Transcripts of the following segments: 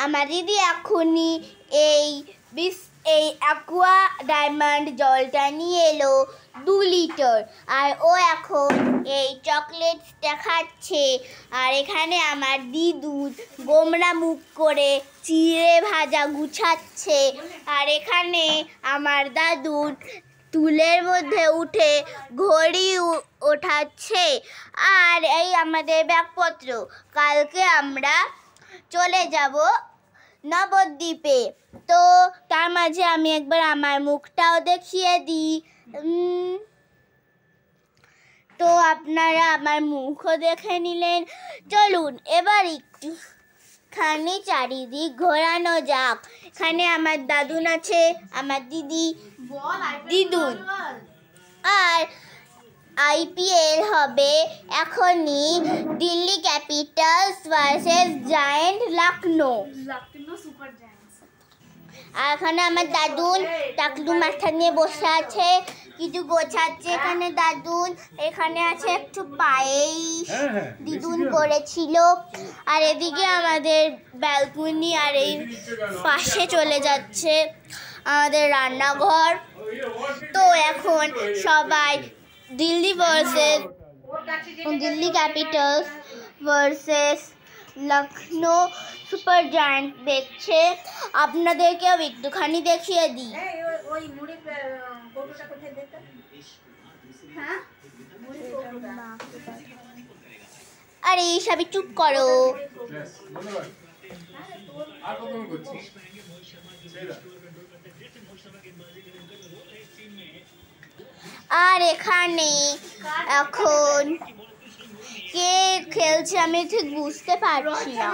আমার দিদি এখনই এই অ্যাকোয়া ডায়মন্ড জলটা নিয়ে এলো 2 লিটার, আর ও এখন এই চকলেটসটা খাচ্ছে। আর এখানে আমার দিদু গোমরা মুখ করে চিড়ে ভাজা গুছাচ্ছে। আর এখানে আমার দাদু টুলের মধ্যে উঠে ঘড়ি ওঠাচ্ছে। আর এই আমাদের ব্যাগপত্র, কালকে আমরা চলে যাব নবদ্বীপে। তো তার মাঝে আমি একবার আমার মুখটাও দেখিয়ে দিই। তো আপনারা আমার মুখও দেখে নিলেন। চলুন এবার একটুখানি চারিদিক ঘোরানো যাক। এখানে আমার দাদুন আছে, আমার দিদুন। আর IPL হবে এখনই, Delhi Capitals versus giant Lucknow Super Giants. আর এখানে আমার দাদুন টাকলু মাথা নিয়ে বসে আছে, কিছু গোছাচ্ছে। এখানে দাদুন, এখানে আছে একটু পায়েস দিদুন করেছিল। আর এদিকে আমাদের ব্যালকনি, আর এই পাশে চলে যাচ্ছে আমাদের রান্নাঘর। তো এখন সবাই Delhi Capitals versus Lucknow super giant দেখছে। আপনাদেরকেও একটুখানি দেখিয়ে দিই। আরে সবাই চুপ করো। আর এখানে এখন কে খেলছে আমি ঠিক বুঝতে পারছি না।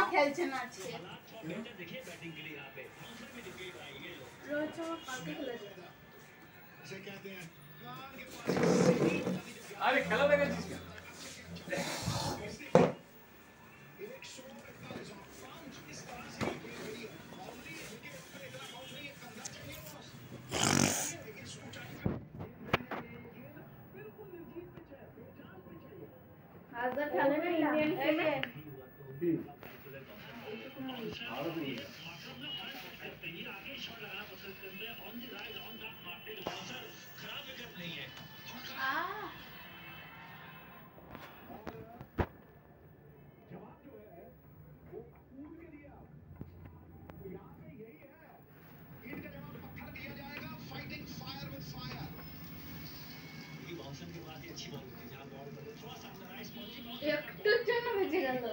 একটুর জন্য বেঁচে গেল।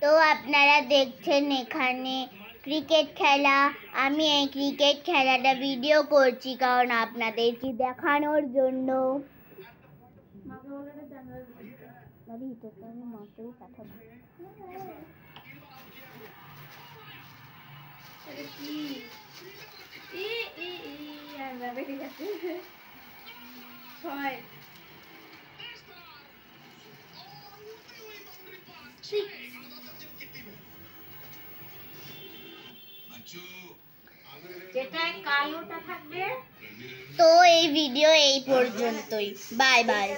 তো আপনারা দেখছেন এখানে ক্রিকেট খেলা। আমি এই ক্রিকেট খেলাটা ভিডিও করছি কারণ আপনাদেরকে দেখানোর জন্য। তো এই ভিডিও এই পর্যন্তই। Bye bye.